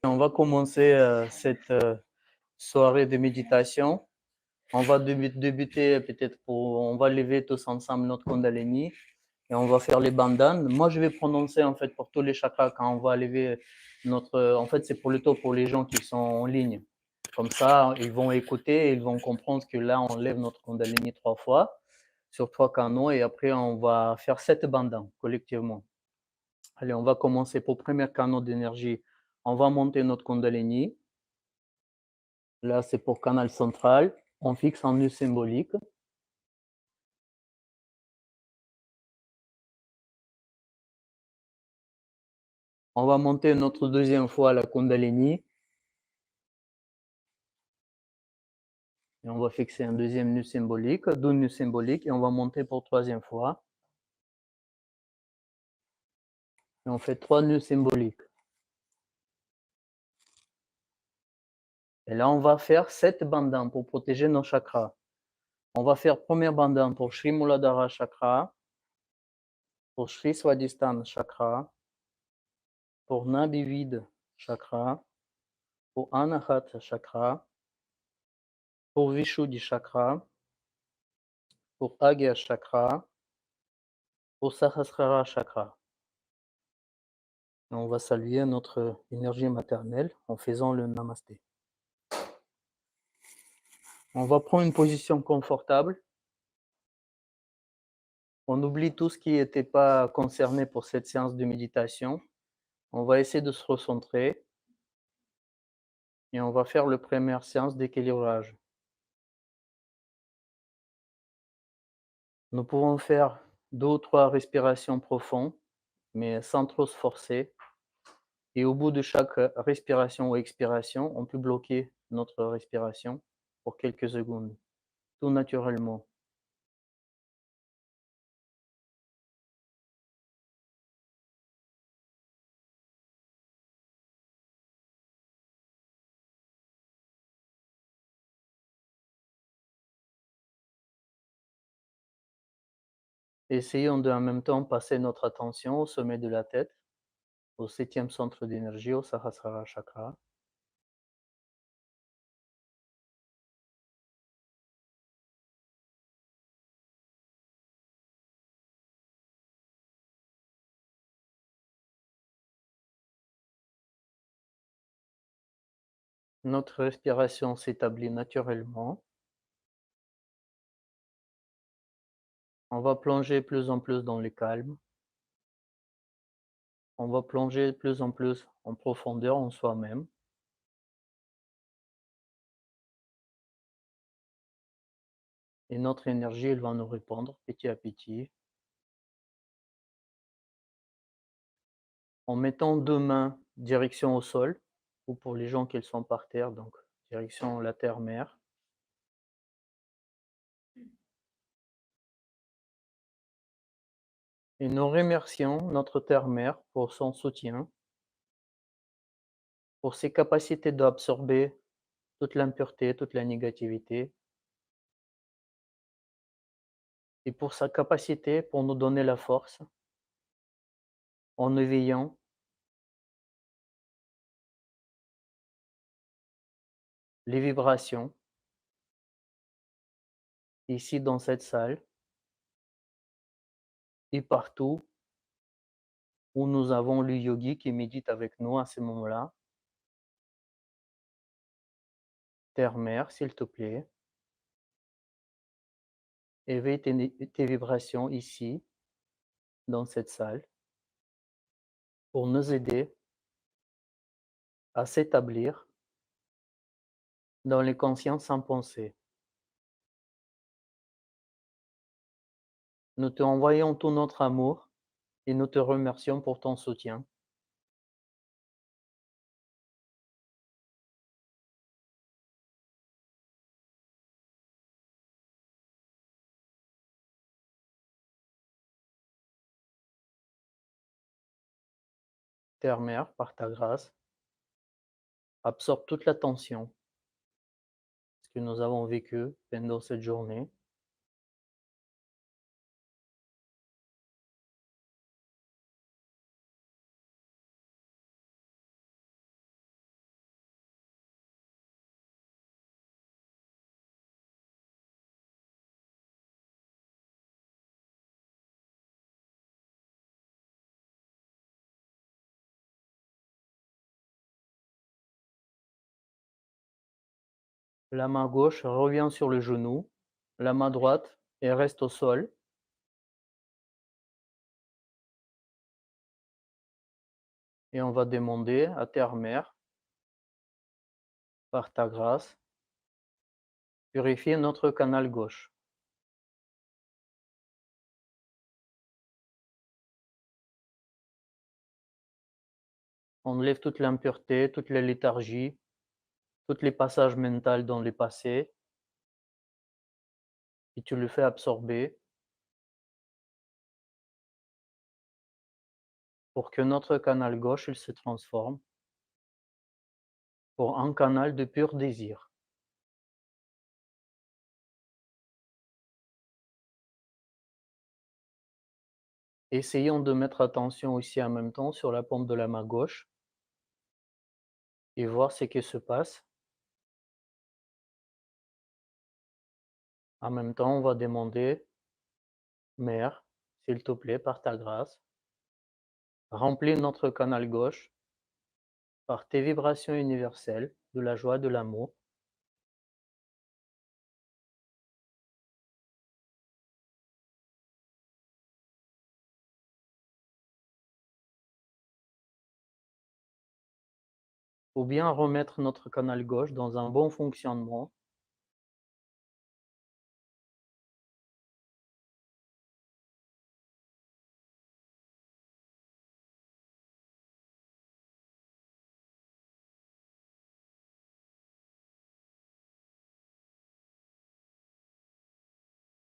On va commencer cette soirée de méditation. On va débuter peut-être on va lever tous ensemble notre Kundalini et on va faire les bandanes. Moi, je vais prononcer en fait pour tous les chakras quand on va lever notre. En fait, c'est plutôt pour les gens qui sont en ligne. Comme ça, ils vont écouter et ils vont comprendre que là, on lève notre Kundalini 3 fois sur 3 canaux et après, on va faire 7 bandanes collectivement. Allez, on va commencer pour le premier canal d'énergie. On va monter notre Kundalini. Là, c'est pour canal central. On fixe un nœud symbolique. On va monter notre deuxième fois la Kundalini. Et on va fixer un deuxième nœud symbolique, 2 nœuds symboliques, et on va monter pour troisième fois. Et on fait 3 nœuds symboliques. Et là, on va faire 7 bandanes pour protéger nos chakras. On va faire première bandane pour Sri Muladhara Chakra, pour Sri Swadhisthana Chakra, pour Nabivid Chakra, pour Anahata Chakra, pour Vishuddhi Chakra, pour Agya Chakra, pour Sahasrara Chakra. Et on va saluer notre énergie maternelle en faisant le Namasté. On va prendre une position confortable. On oublie tout ce qui n'était pas concerné pour cette séance de méditation. On va essayer de se recentrer et on va faire la première séance d'équilibrage. Nous pouvons faire 2 ou 3 respirations profondes, mais sans trop se forcer. Et au bout de chaque respiration ou expiration, on peut bloquer notre respiration pour quelques secondes, tout naturellement. Essayons de en même temps passer notre attention au sommet de la tête, au 7e centre d'énergie, au Sahasrara Chakra. Notre respiration s'établit naturellement. On va plonger plus en plus dans le calme. On va plonger plus en plus en profondeur en soi-même. Et notre énergie, elle va nous répondre petit à petit. En mettant 2 mains direction au sol, ou pour les gens qui sont par terre, donc direction la terre-mère. Et nous remercions notre terre-mère pour son soutien, pour ses capacités d'absorber toute l'impureté, toute la négativité, et pour sa capacité pour nous donner la force en éveillant les vibrations ici dans cette salle et partout où nous avons le yogi qui médite avec nous à ce moment-là. Terre-mère, s'il te plaît, éveille tes vibrations ici, dans cette salle, pour nous aider à s'établir dans les consciences sans pensée. Nous te envoyons tout notre amour et nous te remercions pour ton soutien. Terre-mère, par ta grâce, absorbe toute la tension que nous avons vécue pendant cette journée. La main gauche revient sur le genou, la main droite elle reste au sol et on va demander à Terre Mère, par ta grâce, purifier notre canal gauche. Enlève toute l'impureté, toute la léthargie, tous les passages mentaux dans les passés et tu le fais absorber pour que notre canal gauche il se transforme pour un canal de pur désir. Essayons de mettre attention aussi en même temps sur la paume de la main gauche et voir ce qui se passe. En même temps, on va demander: «Mère, s'il te plaît, par ta grâce, remplis notre canal gauche par tes vibrations universelles de la joie, de l'amour. Ou bien remettre notre canal gauche dans un bon fonctionnement.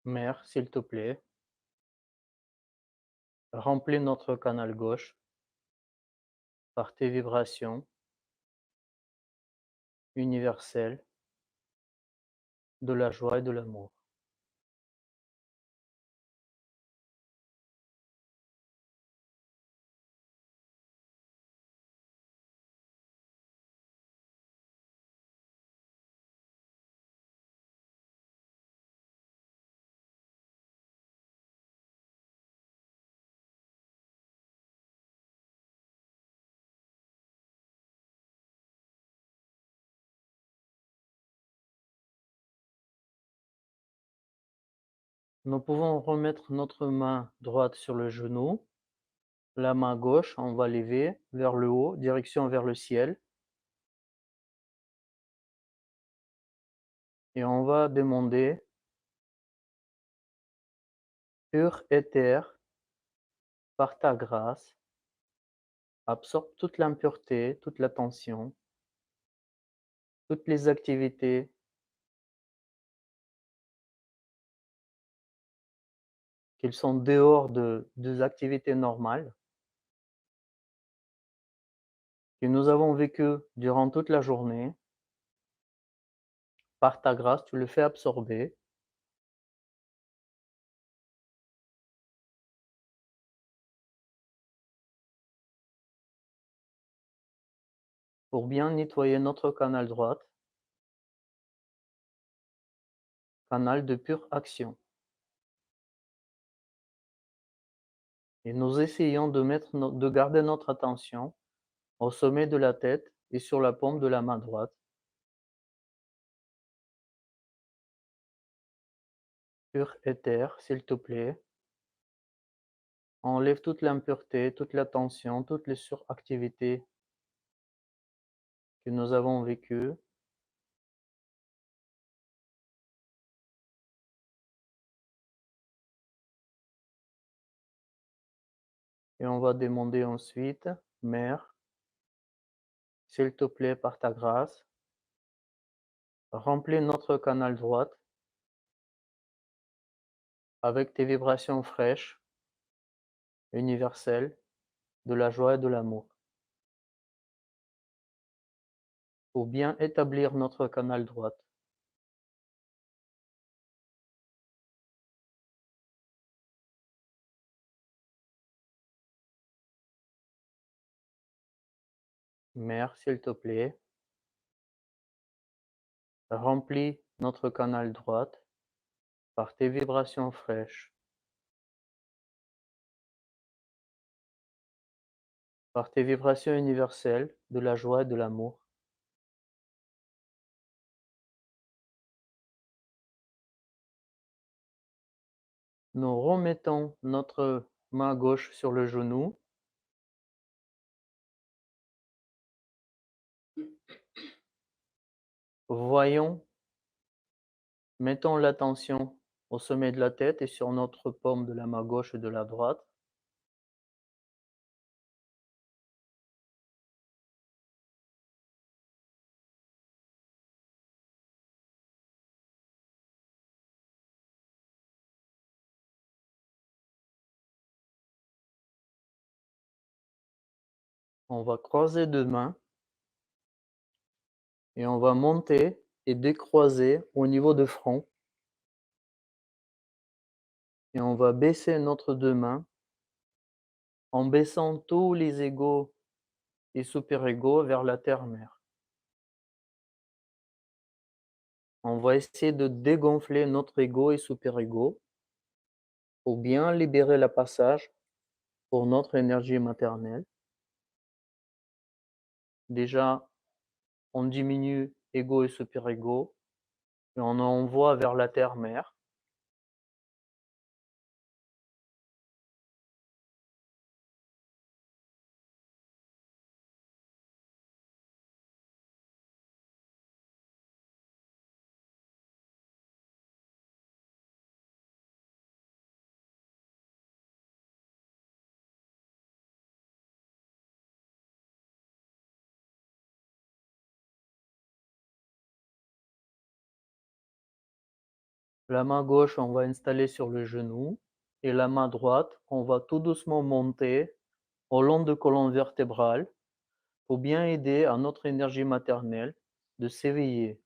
Mère, s'il te plaît, remplis notre canal gauche par tes vibrations universelles de la joie et de l'amour.» Nous pouvons remettre notre main droite sur le genou, la main gauche, on va lever vers le haut, direction vers le ciel, et on va demander: «Pur éther, par ta grâce, absorbe toute l'impureté, toute la tension, toutes les activités qui sont dehors de des activités normales que nous avons vécues durant toute la journée. Par ta grâce, tu le fais absorber pour bien nettoyer notre canal droite, canal de pure action. Et nous essayons de de garder notre attention au sommet de la tête et sur la paume de la main droite. Pur éther, s'il te plaît, enlève toute l'impureté, toute la tension, toutes les suractivités que nous avons vécues. Et on va demander ensuite: «Mère, s'il te plaît, par ta grâce, remplis notre canal droite avec tes vibrations fraîches, universelles, de la joie et de l'amour, pour bien établir notre canal droite.» Mère, s'il te plaît, remplis notre canal droite par tes vibrations fraîches, par tes vibrations universelles de la joie et de l'amour, Nous remettons notre main gauche sur le genou. Voyons, mettons l'attention au sommet de la tête et sur notre paume de la main gauche et de la droite. On va croiser 2 mains et on va monter et décroiser au niveau de front et on va baisser notre 2 mains en baissant tous les égaux et super-égaux vers la terre-mère. On va essayer de dégonfler notre ego et super-ego pour bien libérer le passage pour notre énergie maternelle. Déjà, on diminue ego et super-ego et on envoie vers la terre-mère. La main gauche, on va installer sur le genou et la main droite, on va tout doucement monter au long de colonne vertébrale pour bien aider à notre énergie maternelle de s'éveiller.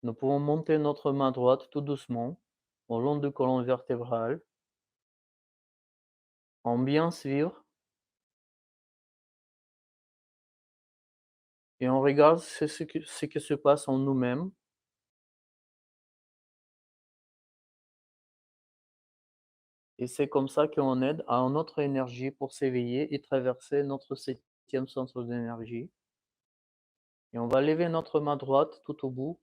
Nous pouvons monter notre main droite tout doucement au long de colonne vertébrale en bien suivre et on regarde ce qui se passe en nous-mêmes. Et c'est comme ça qu'on aide à notre énergie pour s'éveiller et traverser notre septième centre d'énergie. Et on va lever notre main droite tout au bout,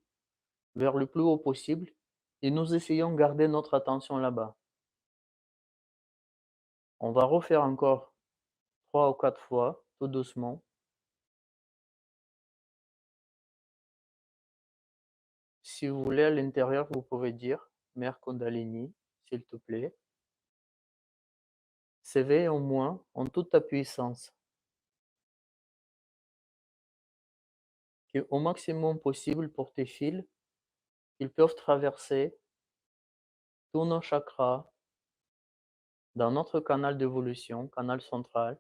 vers le plus haut possible, et nous essayons de garder notre attention là-bas. On va refaire encore 3 ou 4 fois, tout doucement. Si vous voulez à l'intérieur, vous pouvez dire Mère Kundalini, s'il te plaît, s'éveille en moi en toute ta puissance, que au maximum possible pour tes fils, ils peuvent traverser tous nos chakras dans notre canal d'évolution, canal central,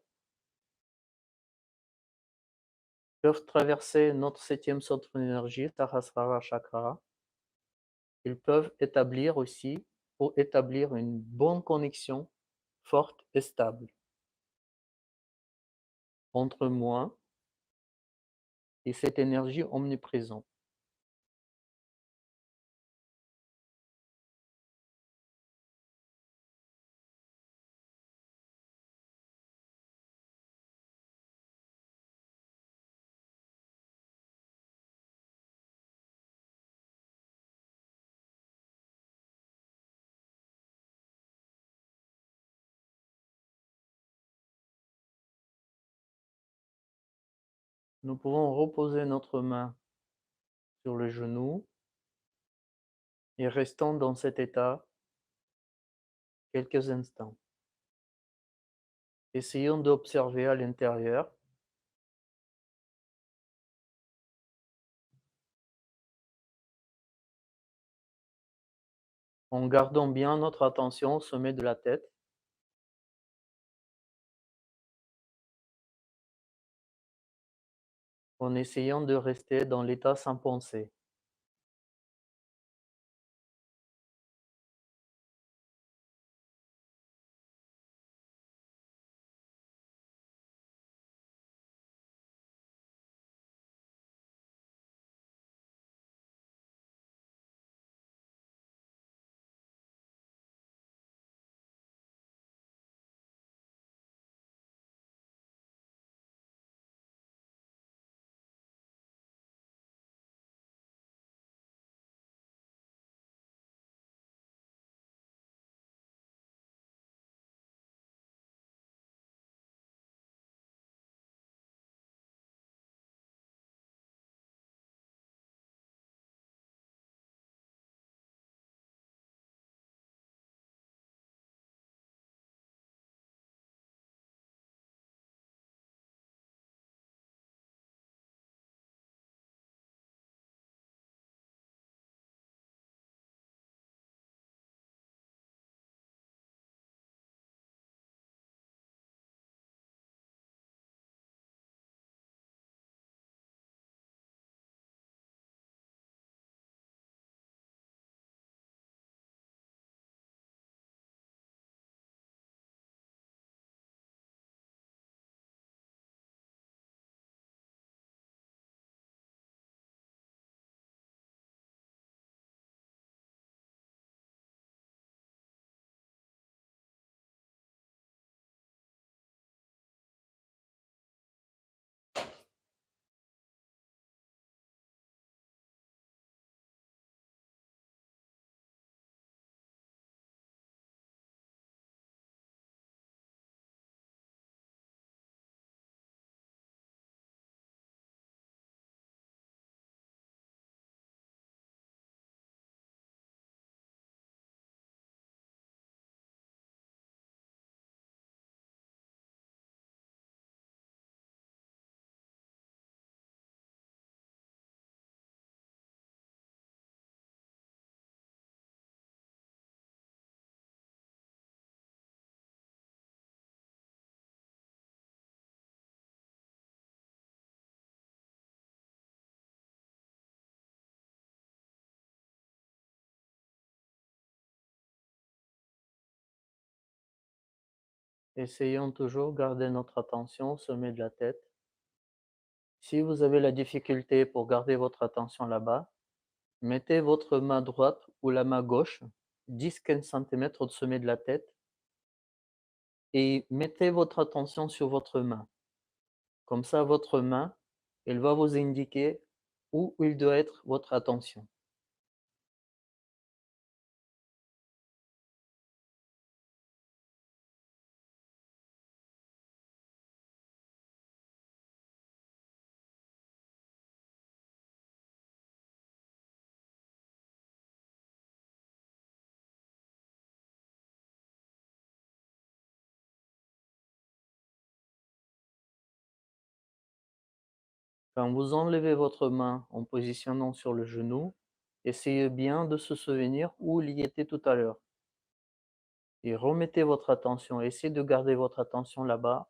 peuvent traverser notre septième centre d'énergie, Sahasrara Chakra. Ils peuvent établir aussi, pour établir une bonne connexion forte et stable entre moi et cette énergie omniprésente. Nous pouvons reposer notre main sur le genou et restons dans cet état quelques instants. Essayons d'observer à l'intérieur en gardant bien notre attention au sommet de la tête. En essayant de rester dans l'état sans pensée. Essayons toujours de garder notre attention au sommet de la tête. Si vous avez la difficulté pour garder votre attention là-bas, mettez votre main droite ou la main gauche 10-15 cm au sommet de la tête et mettez votre attention sur votre main. Comme ça, votre main, elle va vous indiquer où il doit être votre attention. Quand vous enlevez votre main en positionnant sur le genou, essayez bien de se souvenir où il y était tout à l'heure. Et remettez votre attention, essayez de garder votre attention là-bas.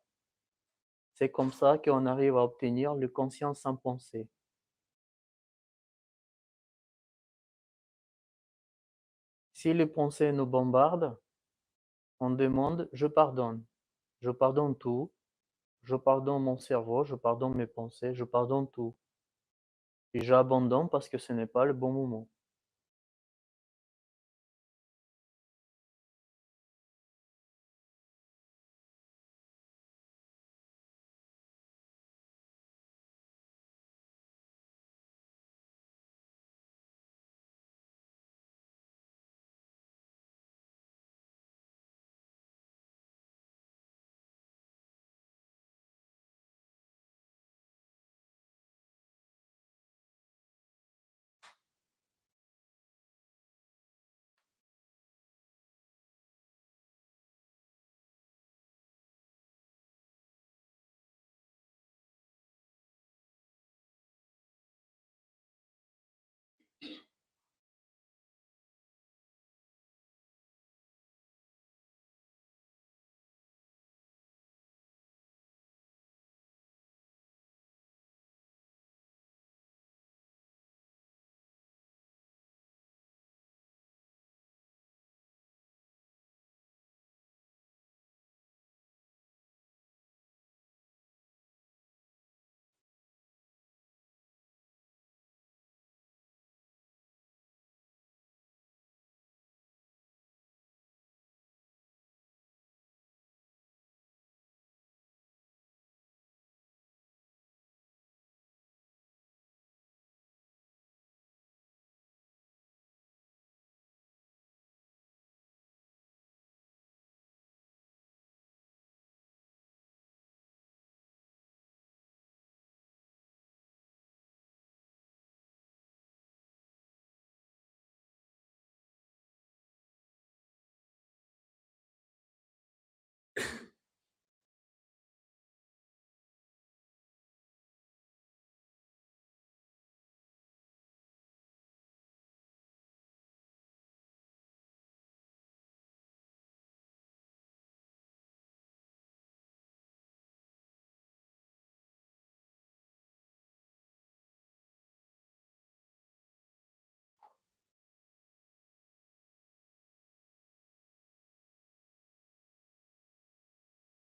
C'est comme ça qu'on arrive à obtenir le conscient sans pensée. Si les pensées nous bombardent, on demande: «Je pardonne. Je pardonne tout. Je pardonne mon cerveau, je pardonne mes pensées, je pardonne tout. Et j'abandonne parce que ce n'est pas le bon moment».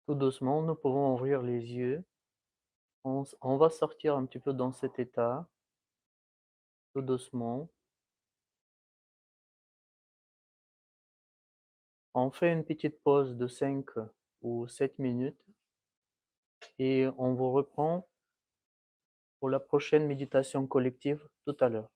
Tout doucement, nous pouvons ouvrir les yeux. On va sortir un petit peu dans cet état, tout doucement. On fait une petite pause de 5 ou 7 minutes et on vous reprend pour la prochaine méditation collective tout à l'heure.